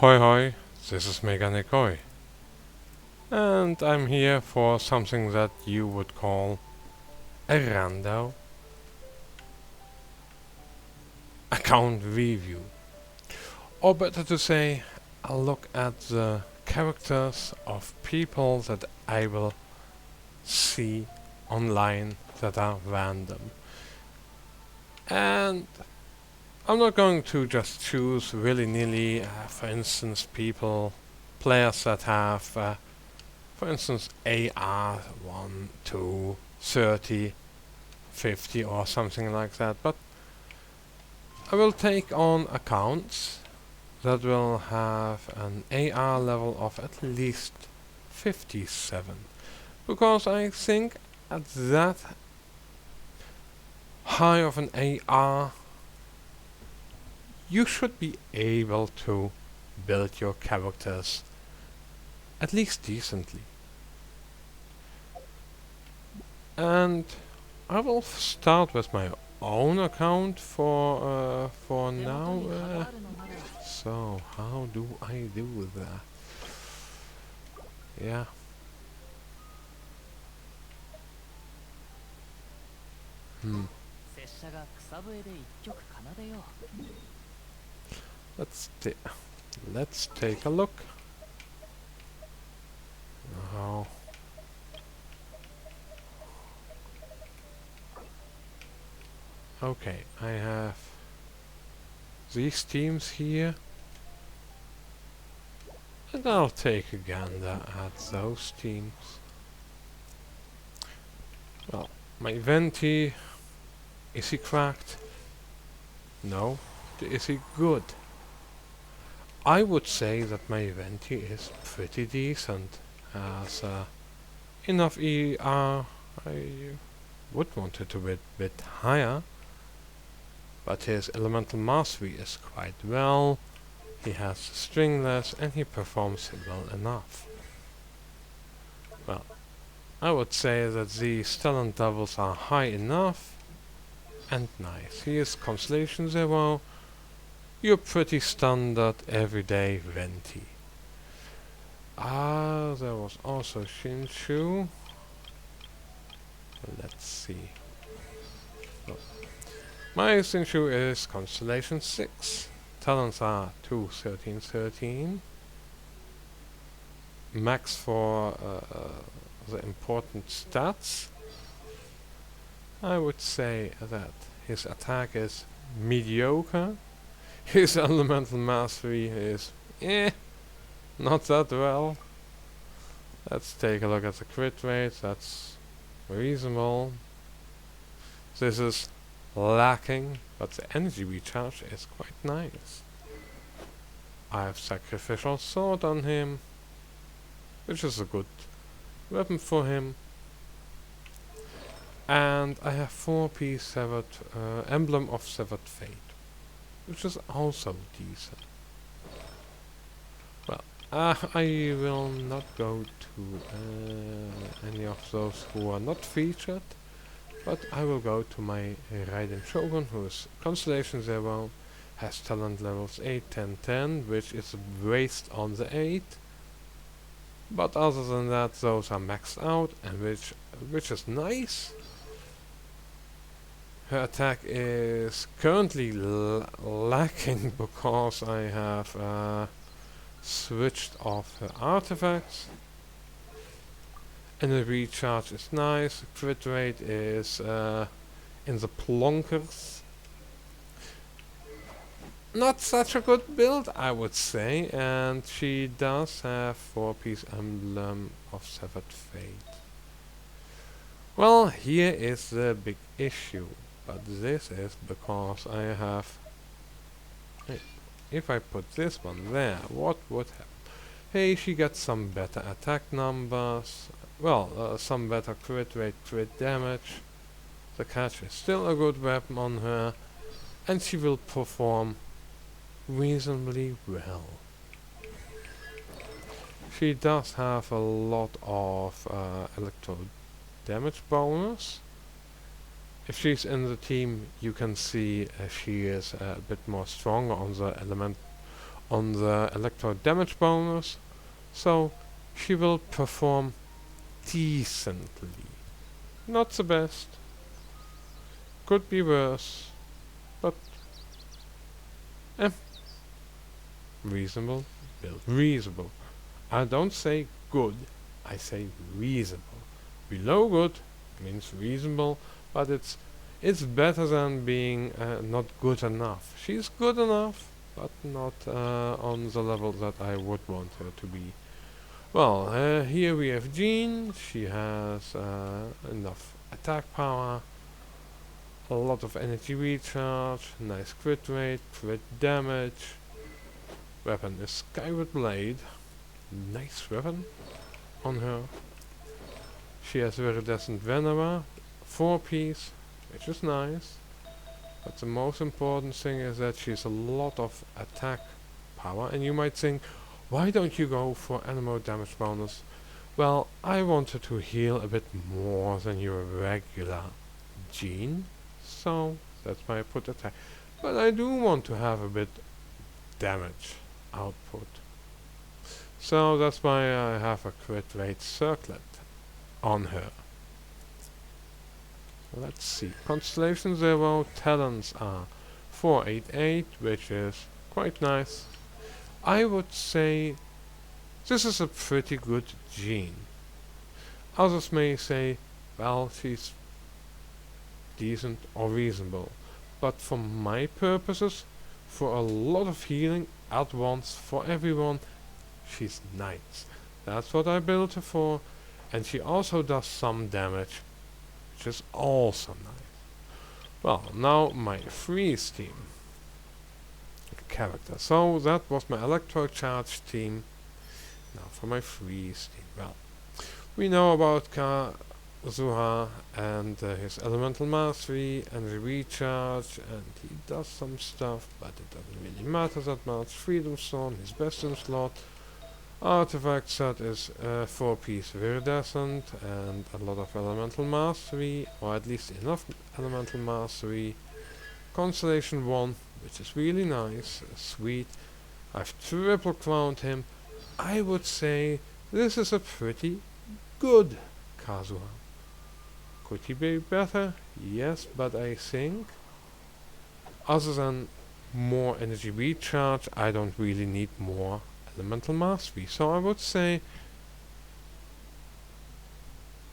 Hoi hoi, this is Meganikoi, and I'm here for something that you would call a rando account review. Or better to say, a look at the characters of people that I will see online that are random. And I'm not going to just choose willy-nilly, for instance, players that have for instance, AR 1, 2, 30, 50 or something like that, but I will take on accounts that will have an AR level of at least 57, because I think at that high of an AR you should be able to build your characters at least decently. And I will start with my own account for now. So how do I do that? Yeah. Hmm. Let's take a look. Oh. Okay, I have these teams here, and I'll take a gander at those teams. Well, my Venti, is he cracked? No. Is he good? I would say that my Venti is pretty decent. Has enough ER. I would want it a bit higher, but his elemental mastery is quite well. He has stringless and he performs well enough. Well, I would say that these talent levels are high enough and nice. He is Constellation Zero, your pretty standard everyday Venti. There was also Shinshu. Let's see. Oh. My Shinshu is Constellation 6. Talents are 2, 13, 13. Max for the important stats. I would say that his attack is mediocre. His elemental mastery is not that well. Let's take a look at the crit rate. That's reasonable. This is lacking, but the energy recharge is quite nice. I have Sacrificial Sword on him, which is a good weapon for him. And I have 4-piece severed Emblem of Severed Fate, which is also decent. Well, I will not go to any of those who are not featured, but I will go to my Ryden Shogun, who is Constellation Zero, has talent levels 8, 10, 10, which is based on the 8. But other than that, those are maxed out, and which is nice. Her attack is currently lacking because I have switched off her artifacts. And the recharge is nice. Crit rate is in the plonkers. Not such a good build, I would say, and she does have 4-piece Emblem of Severed Fate. Well, here is the big issue, but this is because I have... If I put this one there, what would happen? Hey, she gets some better attack numbers, well, some better crit rate, crit damage. The catch is still a good weapon on her, and she will perform reasonably well. She does have a lot of electro damage bonus. If she's in the team, you can see she is a bit more stronger on on the electro damage bonus, so she will perform decently. Not the best, could be worse, but reasonable build. Reasonable. I don't say good, I say reasonable. Below good means reasonable, but it's better than being not good enough. She's good enough, but not on the level that I would want her to be. Well, here we have Jean. She has enough attack power, a lot of energy recharge, nice crit rate, crit damage. Weapon is Skyward Blade. Nice weapon on her. She has Viridescent Venera, 4-piece, which is nice. But the most important thing is that she has a lot of attack power. And you might think, why don't you go for animal damage bonus? Well, I wanted to heal a bit more than your regular Jean, so that's why I put attack. But I do want to have a bit damage output. So that's why I have a crit rate circlet on her. Let's see. Constellation Zero talents are 488, which is quite nice. I would say this is a pretty good Jean. Others may say, well, she's decent or reasonable. But for my purposes, for a lot of healing at once for everyone, she's nice. That's what I built her for. And she also does some damage, which is also nice. Well, now my freeze team character. So that was my electro charge team. Now for my freeze team. Well, we know about Kazuha and his elemental mastery and the recharge, and he does some stuff, but it doesn't really matter that much. Freedom Stone, his best in slot. Artifact set is 4-piece Viridescent and a lot of elemental mastery, or at least enough elemental mastery. Constellation 1, which is really nice, sweet. I've triple crowned him. I would say this is a pretty good Kazuha. Could he be better? Yes, but I think other than more energy recharge, I don't really need more elemental mastery. So I would say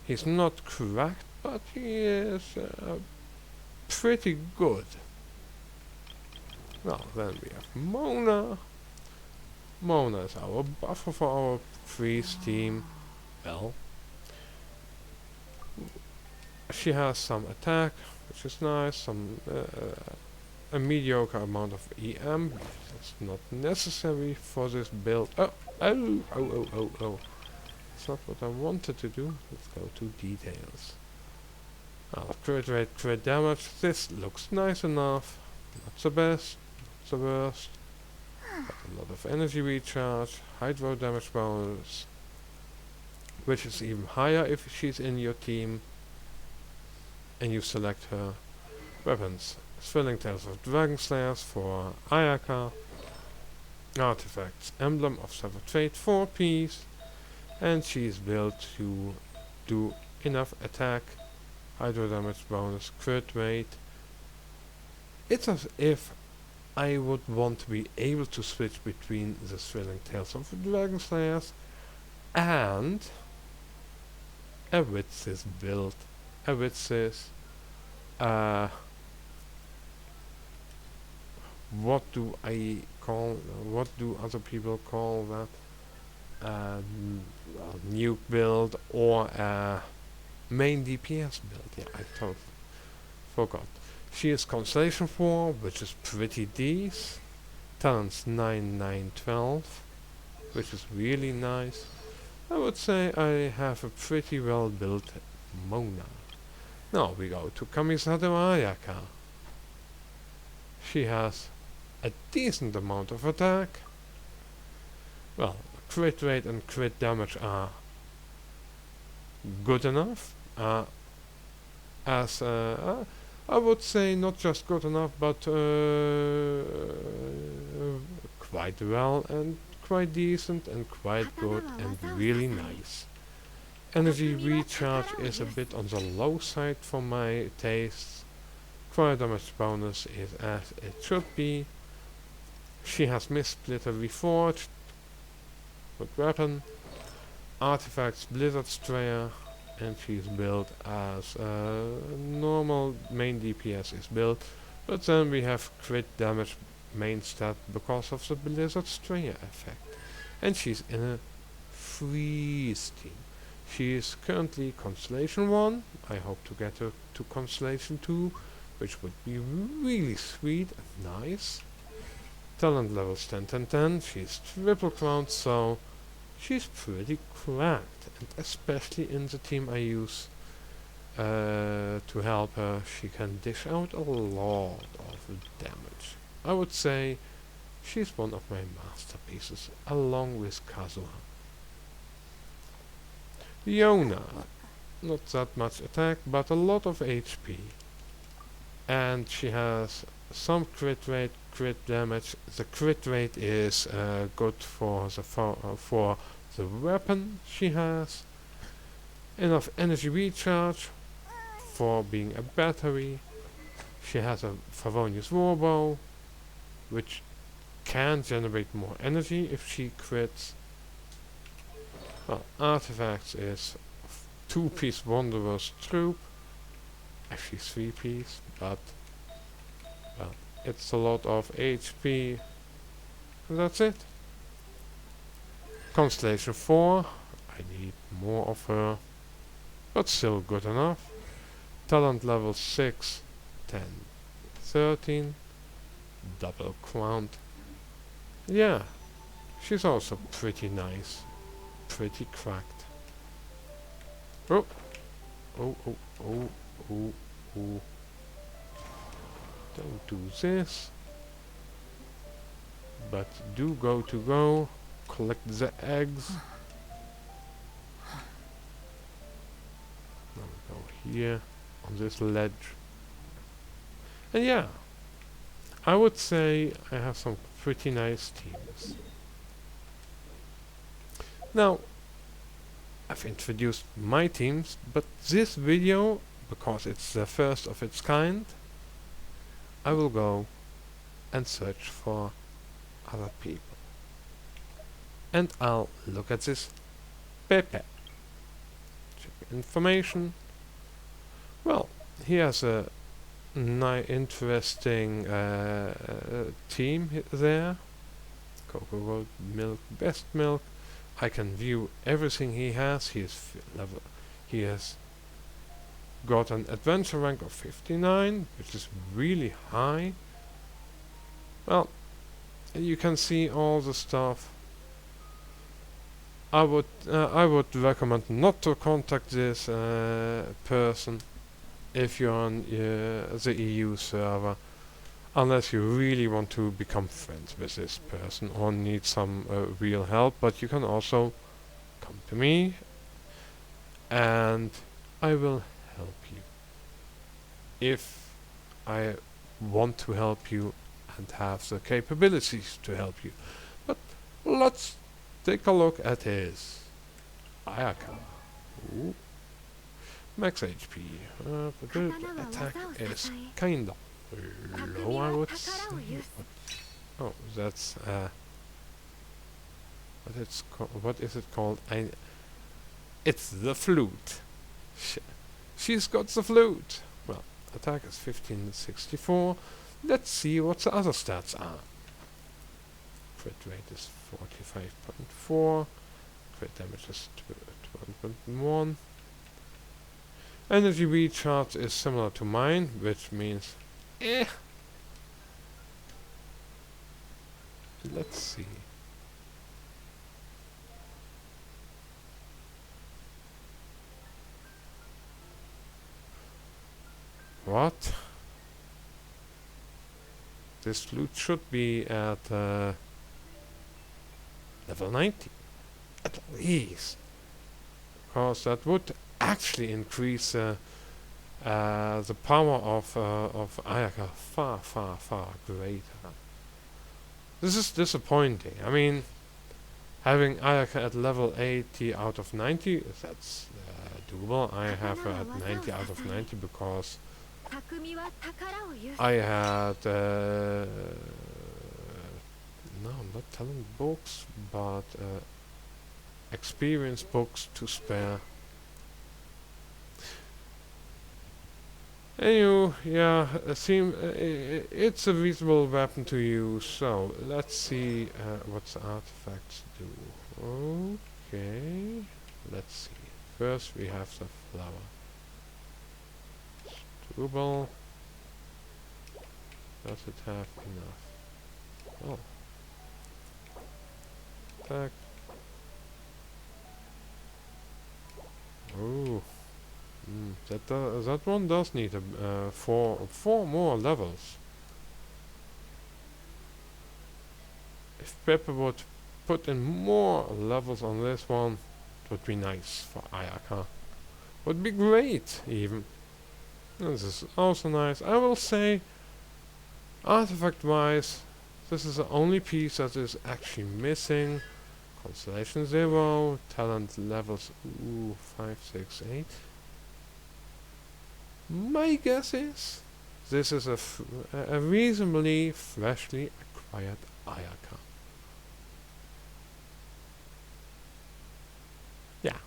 he's not cracked, but he is pretty good. Well, then we have Mona. Mona is our buffer for our freeze team. Well, she has some attack, which is nice, some a mediocre amount of EM. That's not necessary for this build. Oh. That's not what I wanted to do. Let's go to details. Crit rate, crit damage. This looks nice enough. Not the best, not the worst. But a lot of energy recharge, hydro damage bonus, which is even higher if she's in your team and you select her. Weapons: Thrilling Tales of Dragon Slayers for Ayaka. Artifacts: Emblem of Severed Fate, 4-piece, and she's built to do enough attack, hydro damage bonus, crit rate. It's as if I would want to be able to switch between the Thrilling Tales of Dragon Slayers and a Witz's build. A Witz's what do other people call that? Nuke build or a main DPS build. Yeah, I totally forgot. She is Constellation 4, which is pretty decent. Talents 9, 9, 12, which is really nice. I would say I have a pretty well built Mona. Now we go to Kamisado Ayaka. She has a decent amount of attack. Well, crit rate and crit damage are good enough. I would say not just good enough, but quite well and quite decent and quite good and really nice. Energy recharge is a bit on the low side for my tastes. Fire damage bonus is as it should be. She has Mistsplitter reforged. Good weapon. Artifacts Blizzard Strayer. And she's built as normal main DPS is built. But then we have crit damage main stat because of the Blizzard Strayer effect. And she's in a freeze team. She is currently Constellation 1. I hope to get her to Constellation 2, which would be really sweet and nice. Talent levels 10, 10, 10. She's triple crowned, so she's pretty cracked. And especially in the team I use to help her, she can dish out a lot of damage. I would say she's one of my masterpieces, along with Kazuha. Yona, not that much attack, but a lot of HP. And she has some crit rate, crit damage. The crit rate is good for the weapon she has. Enough energy recharge for being a battery. She has a Favonius Warbow, which can generate more energy if she crits. Well, artifacts is 2-piece Wanderer's Troop, actually 3-piece, but well, it's a lot of HP. And that's it. Constellation 4, I need more of her, but still good enough. Talent level 6, 10, 13, double crowned. Yeah, she's also pretty nice. Pretty cracked. Oh, oh, oh, oh, oh, oh. Don't do this. But do go, collect the eggs. Now we go here, on this ledge. And yeah, I would say I have some pretty nice teams. Now, I've introduced my teams, but this video, because it's the first of its kind, I will go and search for other people. And I'll look at this Pepe. Check information. Well, he has a interesting team there. Cocoa Road Milk, Best Milk. I can view everything he has. He has got an adventure rank of 59, which is really high. Well, you can see all the stuff. I would recommend not to contact this person if you're on the EU server, unless you really want to become friends with this person or need some real help. But you can also come to me and I will help you if I want to help you and have the capabilities to help you. But let's take a look at his Ayaka. Ooh. Max HP. Attack is kinda low, I would say. Oh, that's what is it called? It's the flute. She's got the flute. Well, attack is 1564. Let's see what the other stats are. Crit rate is 45.4. Crit damage is 12.1. Energy recharge is similar to mine, which means Let's see. What? This flute should be at level 90 at least, because that would actually increase the power of Ayaka far greater. This is disappointing. I mean, having Ayaka at level 80 out of 90, that's doable. I have her at 90 out of 90 because I had no, not talent books, but experience books to spare. Anyway, yeah, it's a reasonable weapon to use. So let's see what the artifacts do. Okay, let's see. First we have the flower. Doable. Does it have enough? Oh. Attack. Oh. That one does need four more levels. If Pepe would put in more levels on this one, it would be nice for Ayaka. Would be great, even. This is also nice. I will say, artifact-wise, this is the only piece that is actually missing. Constellation Zero, talent levels 5, 6, 8. My guess is this is a reasonably freshly acquired Ayaka. Yeah.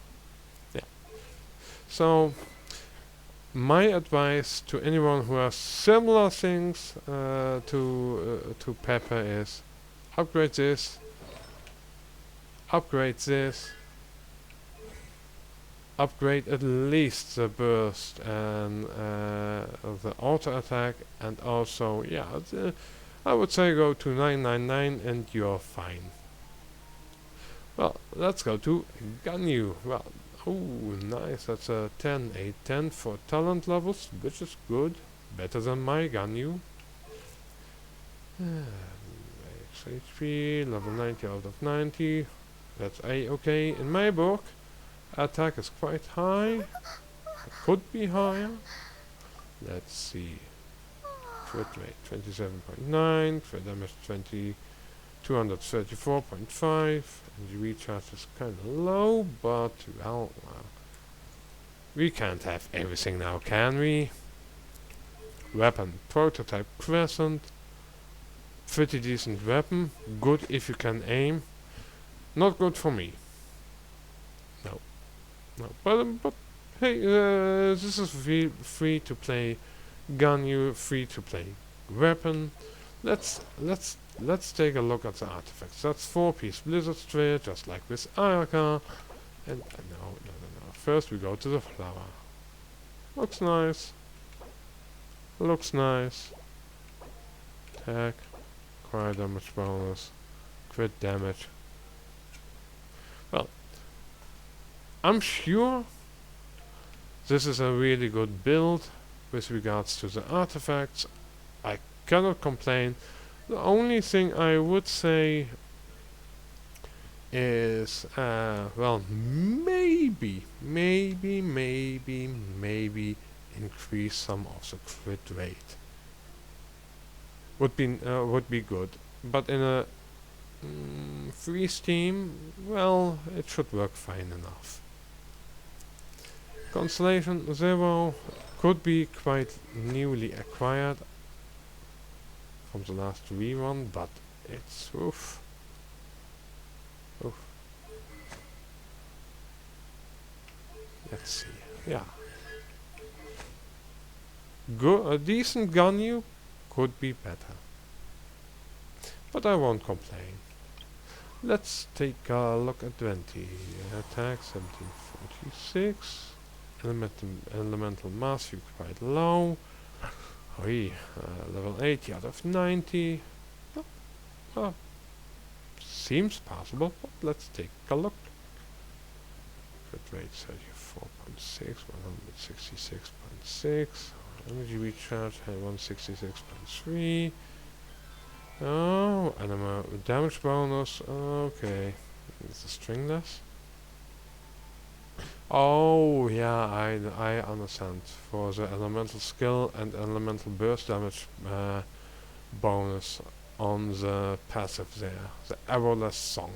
So, my advice to anyone who has similar things to Pepe is upgrade this, upgrade this, upgrade at least the burst and the auto attack, and also, yeah, I would say go to 999 and you're fine. Well, let's go to Ganyu. Well, oh, nice, that's a 10, 8, 10 for talent levels, which is good, better than my Ganyu. Max HP, level 90 out of 90, that's A-okay in my book. Attack is quite high. It could be higher. Let's see. Crit rate 27.9. Crit damage 234.5. And the recharge is kind of low, but well, we can't have everything now, can we? Weapon prototype crescent. Pretty decent weapon. Good if you can aim. Not good for me. No, but hey, this is free to play Ganyu, free to play weapon. Let's take a look at the artifacts. That's 4-piece Blizzard Sphere, just like with Ayaka. And no. First we go to the flower. Looks nice. Attack, acquire damage bonus, crit damage. Well, I'm sure this is a really good build with regards to the artifacts. I cannot complain. The only thing I would say is, well, maybe increase some of the crit rate. Would be good, but in a free Steam, well, it should work fine enough. Constellation Zero could be quite newly acquired from the last rerun, but it's oof. Let's see. Yeah. A decent Ganyu could be better, but I won't complain. Let's take a look at 20. Attack 1746. Elemental mastery quite low. Level 80 out of 90. Well, seems possible, but let's take a look. Crit rate 34.6, 166.6. Energy recharge 166.3. Oh, and damage bonus. Okay, it's a stringless. Oh yeah, I understand. For the elemental skill and elemental burst damage bonus. on the passive there, the Arrowless Song.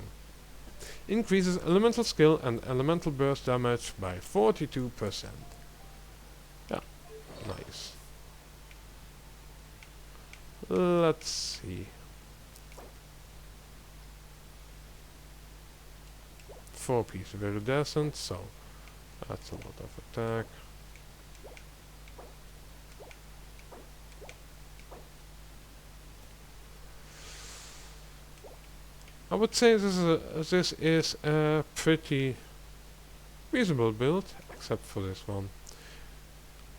Increases elemental skill and elemental burst damage by 42%. Yeah, nice. Let's see. 4-piece Viridescent, so that's a lot of attack. I would say this is a pretty reasonable build, except for this one.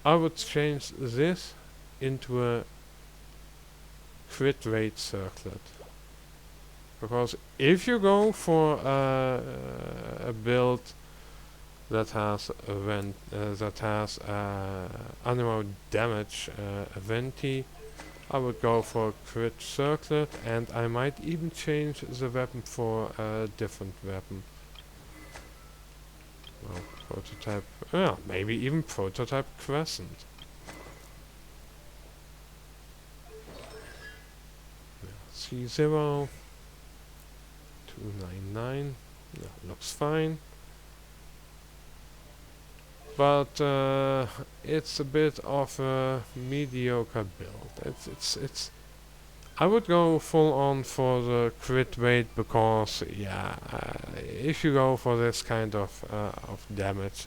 I would change this into a crit rate circlet. Because if you go for a build that has animal damage venti, I would go for a crit circlet, and I might even change the weapon for a different weapon. Well, prototype, maybe even prototype crescent. C0 299, looks fine. But it's a bit of a mediocre build. It's. I would go full on for the crit rate because, if you go for this kind of damage,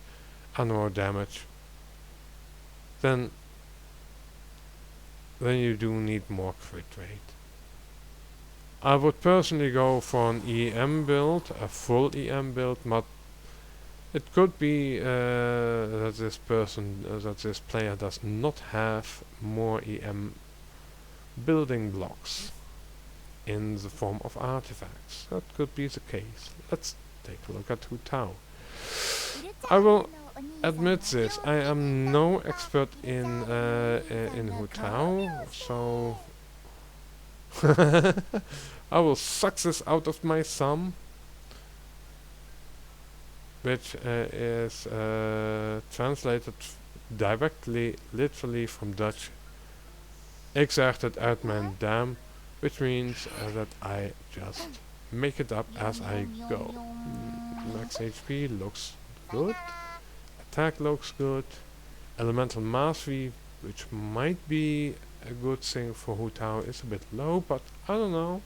animal damage, then you do need more crit rate. I would personally go for an EM build, a full EM build, but it could be that this player does not have more EM building blocks in the form of artifacts. That could be the case. Let's take a look at Hu Tao. I will admit this. I am no expert in Hu Tao, so I will suck this out of my thumb, which is translated directly, literally from Dutch, exerted uit mijn duim, which means that I just make it up as I go. Max HP looks good, attack looks good, elemental mastery, which might be a good thing for Hu Tao, is a bit low, but I don't know.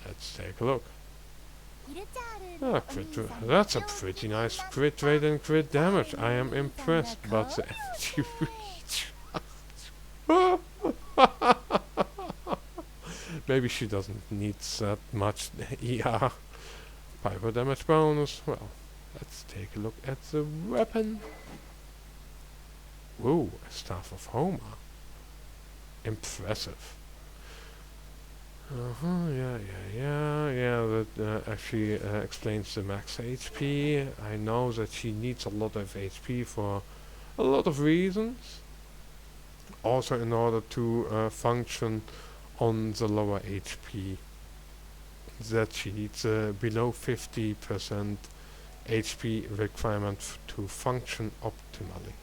Let's take a look. That's a pretty nice crit rate and crit damage. I am impressed, but the energy reach. Maybe she doesn't need that much ER. Pyro damage bonus. Well, let's take a look at the weapon. Whoa, a Staff of Homer. Impressive. That actually explains the max HP. I know that she needs a lot of HP for a lot of reasons. Also in order to function on the lower HP. That she needs below 50% HP requirement to function optimally.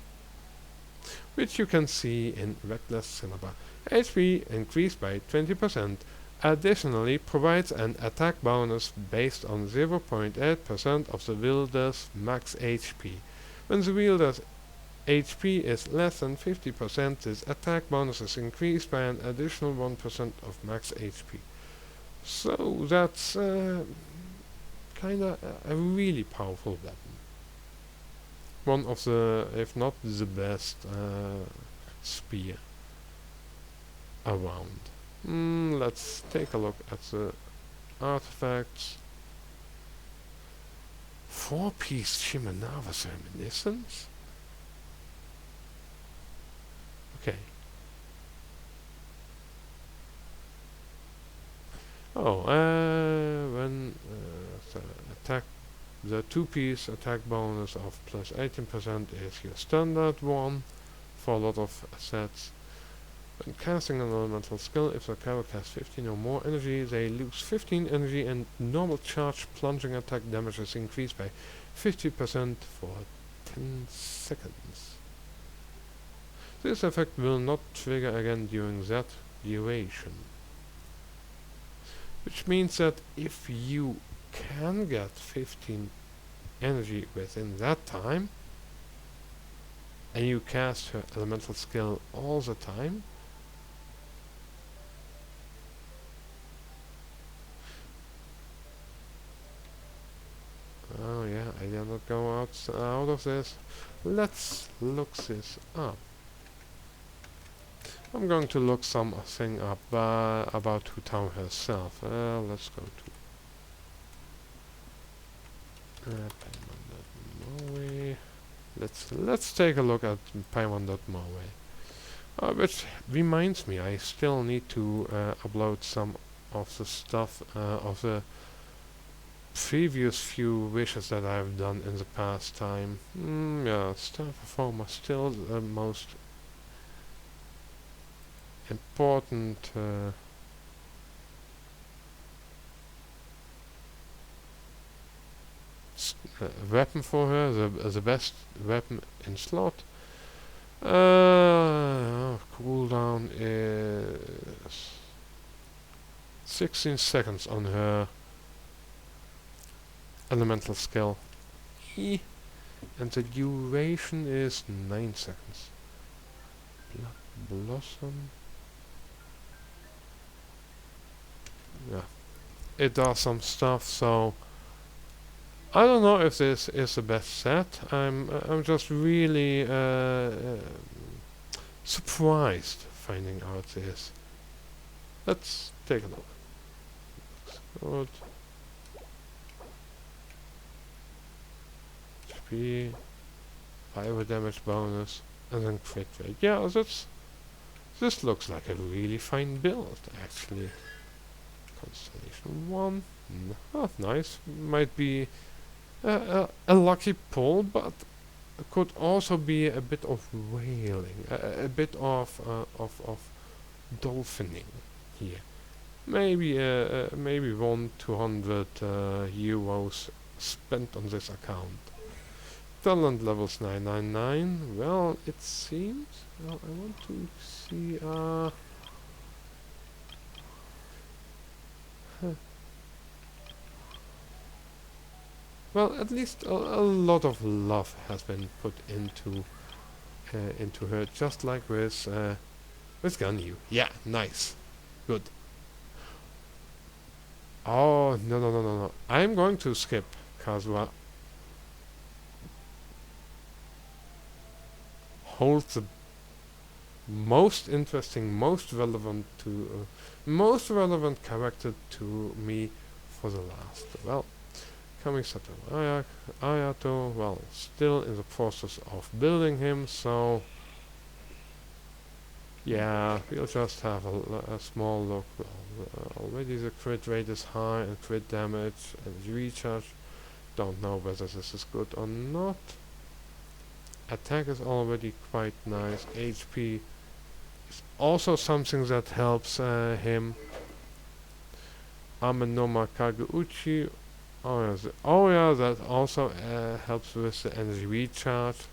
Which you can see in Reckless Cinnabar. HP increased by 20%. Additionally, provides an attack bonus based on 0.8% of the wielder's max HP. When the wielder's HP is less than 50%, this attack bonus is increased by an additional 1% of max HP. So that's kinda a really powerful weapon. One of the, if not the best, spear around. Let's take a look at the artifacts. 4-piece Shimanava's Reminiscence? Okay. When the 2-piece attack bonus of plus 18% is your standard one for a lot of sets. When casting an elemental skill, if the character has 15 or more energy, they lose 15 energy and normal charge plunging attack damage is increased by 50% for 10 seconds. This effect will not trigger again during that duration. which means that if you can get 15 energy within that time, and you cast her elemental skill all the time, oh yeah, I did not go out of this. Let's look this up. I'm going to look something up about Hutao herself. Let's go to Paimon.moe. Let's take a look at Paimon.moe. Which reminds me, I still need to upload some of the stuff of the previous few wishes that I've done in the past time. Yeah, Star Performer still the most important weapon for her, the best weapon in slot. Cooldown is 16 seconds on her elemental skill. And the duration is 9 seconds. Blood Blossom. Yeah. It does some stuff, so I don't know if this is the best set. I'm just really surprised finding out this. Let's take a look. Good. HP, fire damage bonus, and then crit rate. Yeah, this looks like a really fine build, actually. Constellation 1. Oh, nice. Might be a lucky pull, but could also be a bit of whaling, a bit of dolphining here. Maybe maybe 200 euros spent on this account. Talent levels 999. Well, it seems. Well, I want to see. Well, at least a lot of love has been put into her, just like with Ganyu. Yeah, nice, good. Oh no! I'm going to skip Kazuha. Holds the most interesting, most relevant character to me for the last. Well, Kamisato Ayato, well, still in the process of building him, so yeah, we'll just have a small look. Well, already the crit rate is high and crit damage and recharge. Don't know whether this is good or not. Attack is already quite nice. HP is also something that helps him. Amenoma Kageuchi. Oh yeah, that also helps with the energy recharge.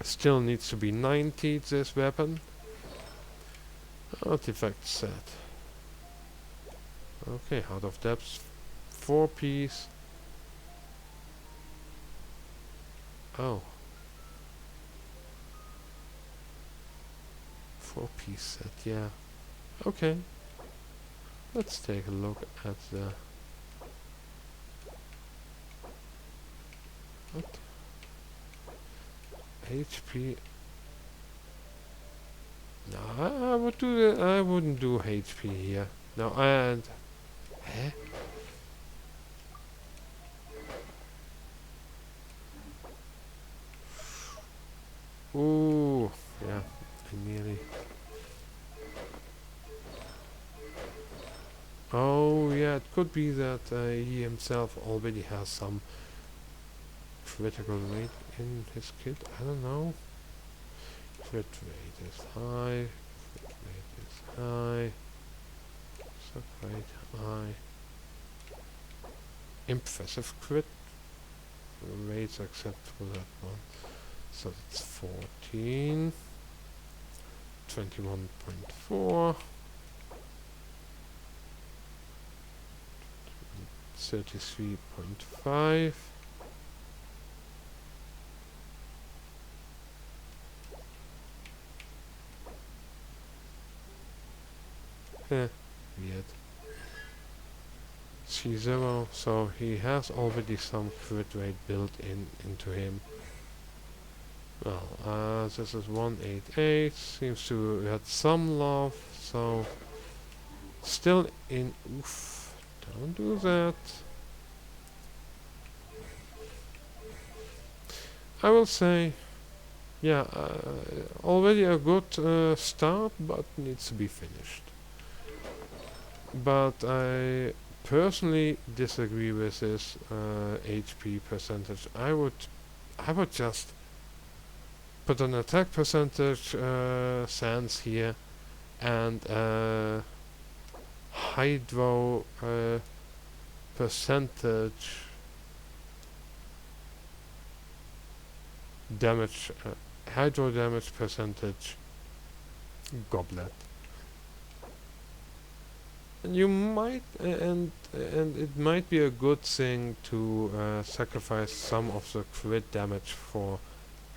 Still needs to be 90, this weapon. Artifact set. Okay, out of depth, 4 piece. Oh. 4 piece set, yeah. Okay. Let's take a look at the... What? HP. No, I would do the, I wouldn't do HP here. No, and eh? Ooh, yeah, I nearly. Oh yeah, it could be that he himself already has some critical rate in his kit. I don't know. Crit rate is high. Crit rate is high. Suck rate high. Impressive crit rates except for that one. So it's 14. 21.4. 33.5. Weird. C0, so he has already some crit rate built into him. Well, this is 188, seems to get some love, so still in. Oof, don't do that. I will say, yeah, already a good start, but needs to be finished. But I personally disagree with this HP percentage. I would just put an attack percentage sense here and hydro percentage damage, hydro damage percentage goblet. And you might, and it might be a good thing to sacrifice some of the crit damage for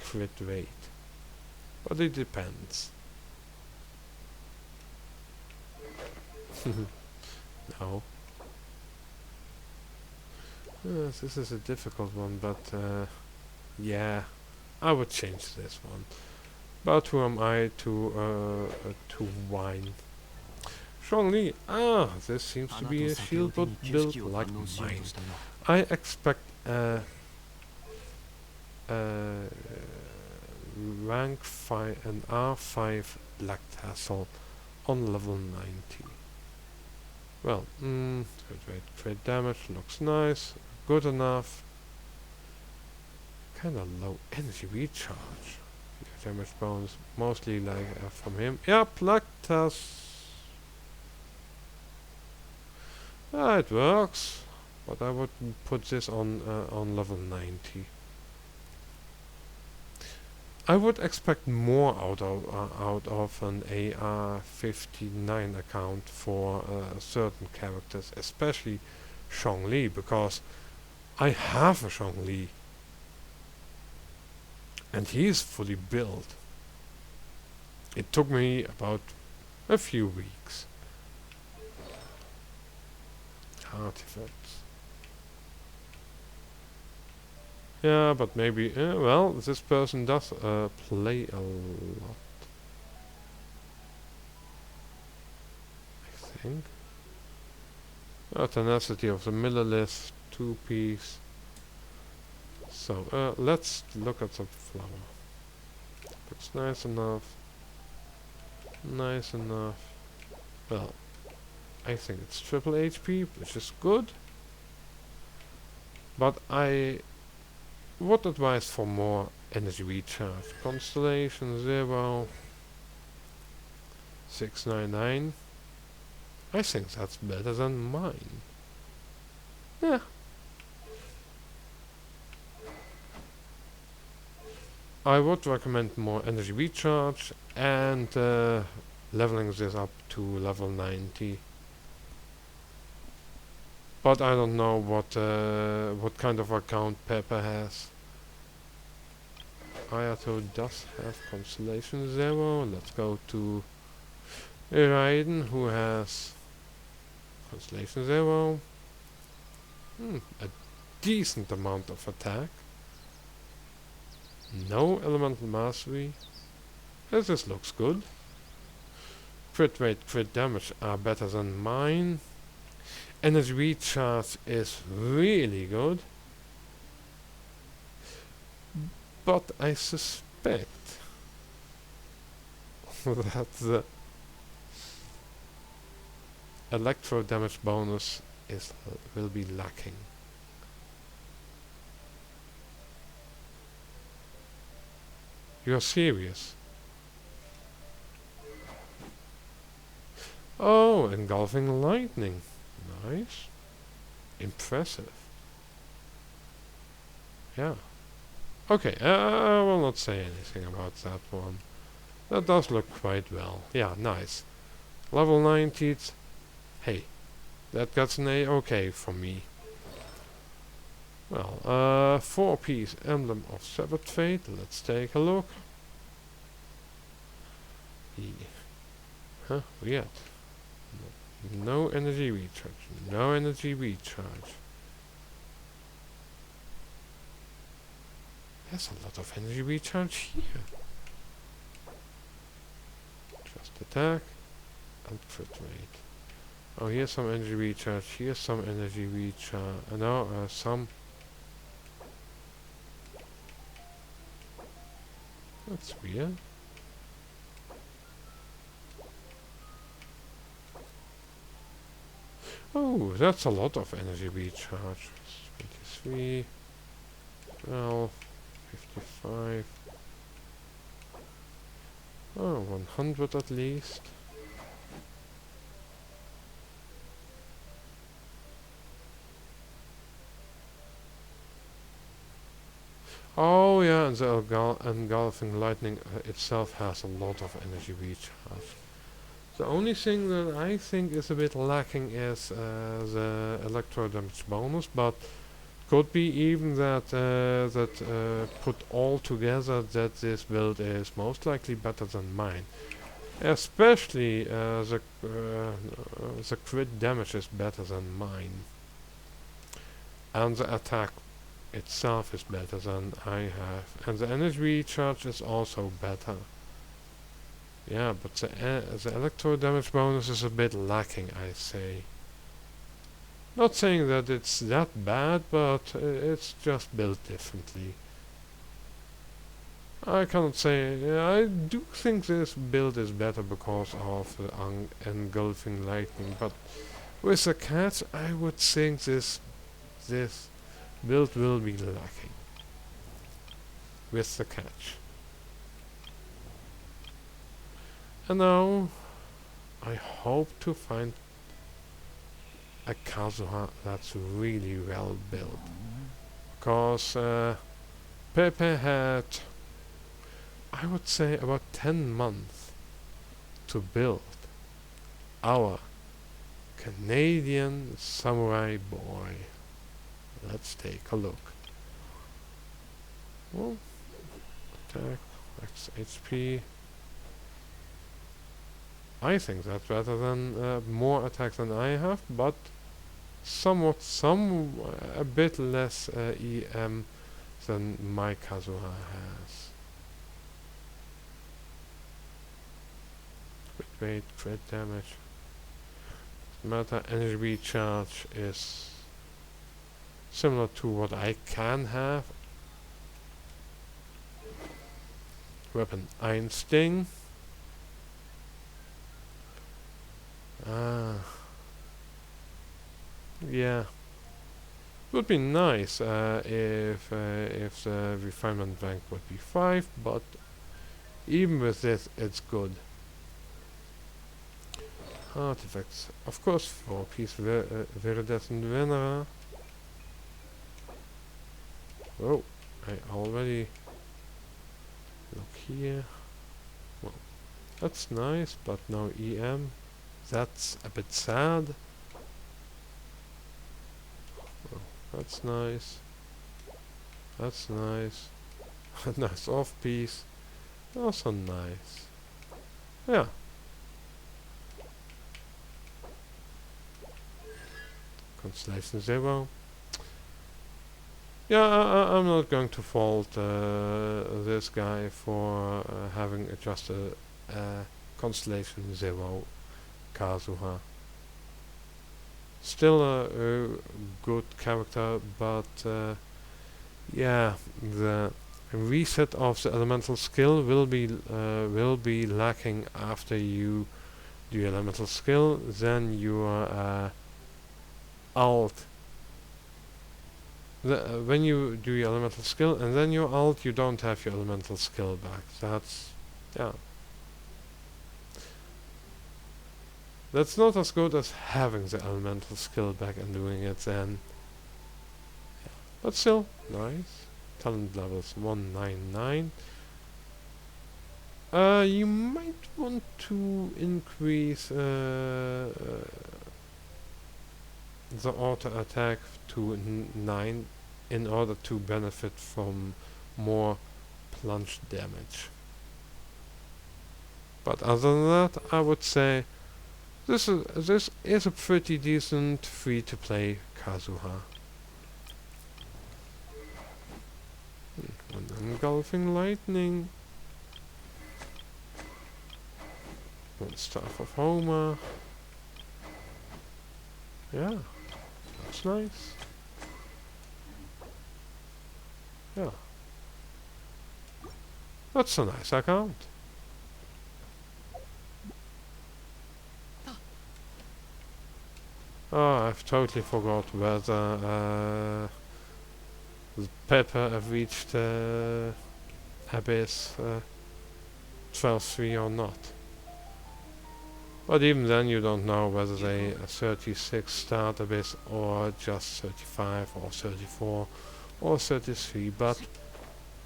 crit rate, but it depends. No. Yes, this is a difficult one, but yeah, I would change this one. But who am I to whine? Zhongli, this seems to be a shield built like mine. I expect rank 5 and R5 black tassel on level 90. Well, crit damage looks nice, good enough. Kinda low energy recharge. Damage bonus, mostly like from him. Yeah, black tassel. It works, but I would put this on level 90. I would expect more out of an AR-59 account for certain characters, especially Zhongli, because I have a Zhongli, and he is fully built. It took me about a few weeks. Artifacts. Yeah, but maybe, well, this person does play a lot. I think. Tenacity of the Millilith, 2-piece. So, let's look at the flower. Looks nice enough. Nice enough. Well, I think it's triple HP, which is good. But I would advise for more energy recharge. Constellation Zero 699. I think that's better than mine. Yeah. I would recommend more energy recharge and leveling this up to level 90. But I don't know what kind of account Pepe has. Ayaka does have Constellation Zero. Let's go to Ryden, who has Constellation Zero. A decent amount of attack. No elemental mastery. This looks good. Crit rate, crit damage are better than mine. Energy recharge is really good. But I suspect that the electro damage bonus will be lacking. You're serious? Oh, engulfing lightning. Nice. Impressive. Yeah. Okay, I will not say anything about that one. That does look quite well. Yeah, nice. Level 90. Hey, that gets an A-OK for me. Well, 4-piece Emblem of Severed Fate. Let's take a look. Huh? Weird. No energy recharge. No energy recharge. There's a lot of energy recharge here. Just attack and crit rate. Oh, here's some energy recharge. Here's some energy recharge. No, some. That's weird. Oh, that's a lot of energy recharge. 23, 12, 55. Oh, 100 at least. Oh yeah, and the engulfing lightning itself has a lot of energy recharge. The only thing that I think is a bit lacking is the electro damage bonus, but could be even that put all together that this build is most likely better than mine. Especially the crit damage is better than mine, and the attack itself is better than I have, and the energy recharge is also better. Yeah, but the electro damage bonus is a bit lacking, I say. Not saying that it's that bad, but it's just built differently. I cannot say. I do think this build is better because of the engulfing lightning, but with the cats, I would think this build will be lacking. With the catch. And now, I hope to find a Kazuha that's really well built. Because Pepe had, I would say, about 10 months to build our Canadian samurai boy. Let's take a look. Well, attack, max HP. I think that's better than more attacks than I have, but a bit less EM than my Kazuha has. Crit rate, crit damage. Matter energy recharge is similar to what I can have. Weapon Iron Sting. Yeah. Would be nice if the refinement rank would be 5, but even with this, it's good. Artifacts. Of course, 4-piece Viridescent Venera. Oh, I already look here. Well, that's nice, but no EM. That's a bit sad. Oh, that's nice. That's nice. Nice off-piece. Also nice. Yeah. Constellation Zero. Yeah, I'm not going to fault this guy for having just a Constellation Zero Kazuha. Still a good character, but yeah, the reset of the elemental skill will be lacking after you do elemental skill. Then your alt. When you do your elemental skill and then your alt, you don't have your elemental skill back. That's yeah. That's not as good as having the elemental skill back and doing it then. Yeah. But still, nice. Talent levels 199. You might want to increase the auto attack to 9 in order to benefit from more plunge damage. But other than that, I would say this is a pretty decent free-to-play Kazuha. And engulfing lightning. One Staff of Homer. Yeah, that's nice. Yeah. That's a nice account. Oh, I've totally forgot whether Pepe have reached Abyss 12-3 or not. But even then you don't know whether they 36 start Abyss or just 35 or 34 or 33, but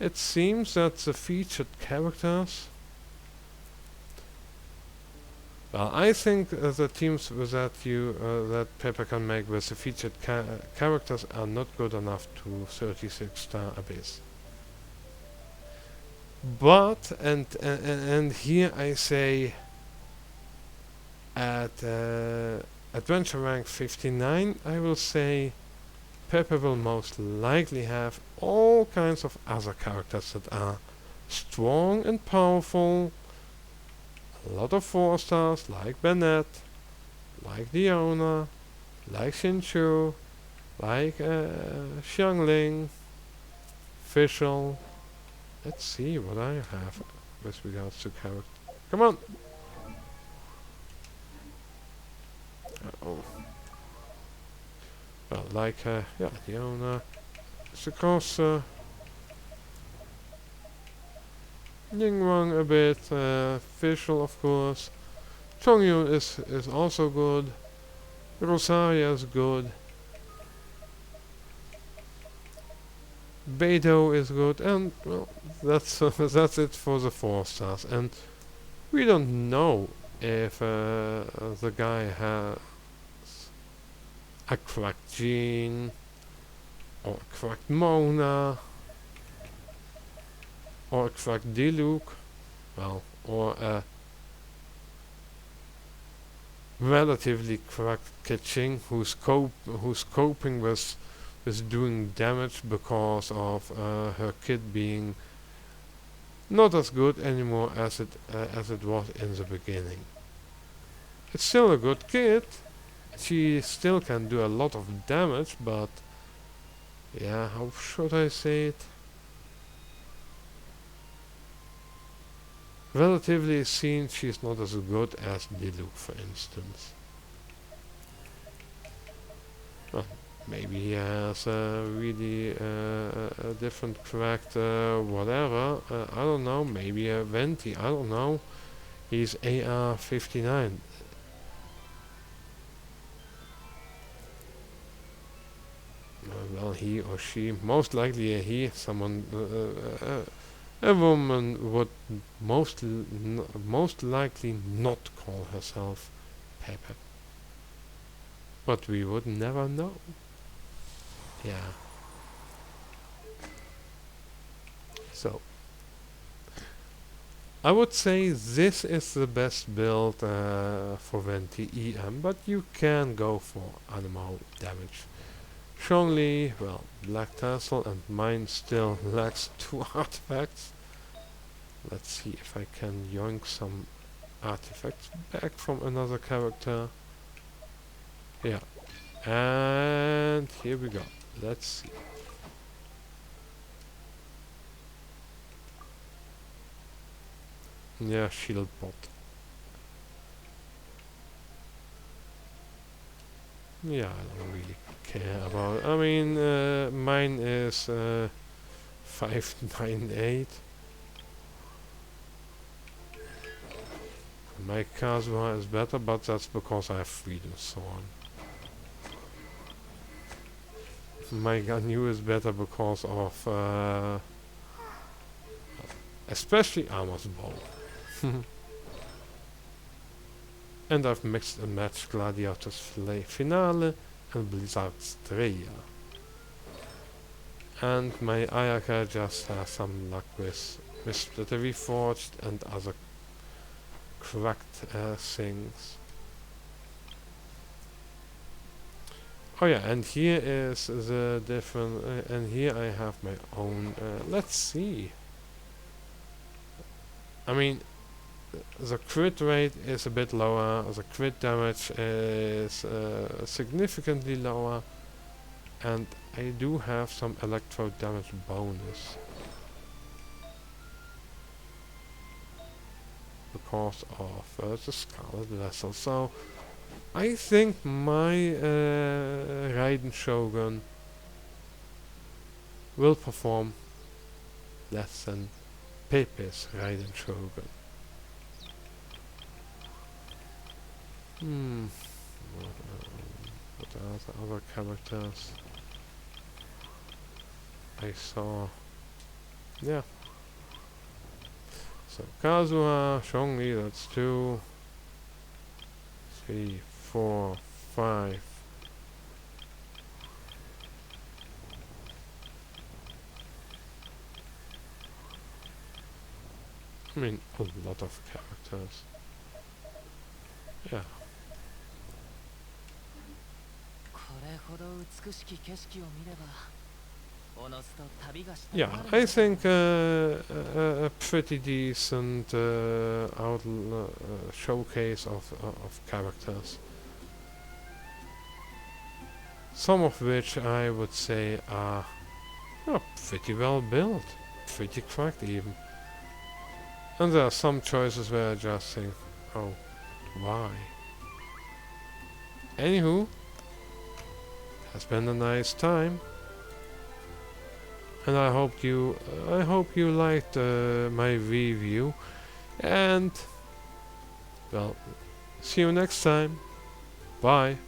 it seems that the featured characters... Well, I think the teams that Pepe can make with the featured characters are not good enough to 36 star Abyss. But, and here I say, at Adventure rank 59, I will say Pepe will most likely have all kinds of other characters that are strong and powerful. A lot of 4 stars like Bennett, like Diona, like Shinchu, like Xiangling, Fischl. Let's see what I have with regards to character. Come on! Oh. Well, like, yeah, Diona, Sukosa, Ningguang a bit, Fischl of course, Chongyun is also good, Rosaria is good, Beidou is good, and well, that's that's it for the 4 stars. And we don't know if the guy has a cracked Jean or a cracked Mona or a cracked Diluc, well, or a relatively cracked Keqing who's coping with doing damage because of her kit being not as good anymore as it was in the beginning. It's still a good kit. She still can do a lot of damage, but yeah, how should I say it? Relatively seen, she's not as good as Diluc, for instance. Well, maybe he has a really a different cracked whatever. I don't know. Maybe a Venti. I don't know. He's AR 59. Well, he or she, most likely a he, someone, a woman would most likely not call herself Pepe. But we would never know. Yeah. So, I would say this is the best build for Venti EM, but you can go for animal damage. Strongly, well, Black Tassel and mine still lacks 2 artifacts. Let's see if I can yoink some artifacts back from another character. Yeah, and here we go. Let's see. Yeah, shield bot. Yeah, I don't really care about. I mean, mine is 598. My Kazuha is better, but that's because I have Freedom Thorn. My Ganyu is better because of especially Armor's Bow. And I've mixed and matched Gladiator's Finale and Blizzard's Streia. And my Ayaka just has some luck with Splitter Reforged and other cracked things. Oh yeah, and here is the different, and here I have my own, let's see. I mean, the crit rate is a bit lower, the crit damage is significantly lower, and I do have some electro damage bonus. Because of the Scarlet Vessel. So, I think my Ryden Shogun will perform less than Pepe's Ryden Shogun. What are the other characters I saw? Yeah. So Kazuha, Zhongli, that's 2, 3, 4, 5. I mean, a lot of characters. Yeah. Yeah, I think a pretty decent showcase of characters. Some of which I would say are pretty well built, pretty cracked even. And there are some choices where I just think, oh, why? Anywho, has been a nice time. And I hope you liked my review, and well, see you next time. Bye.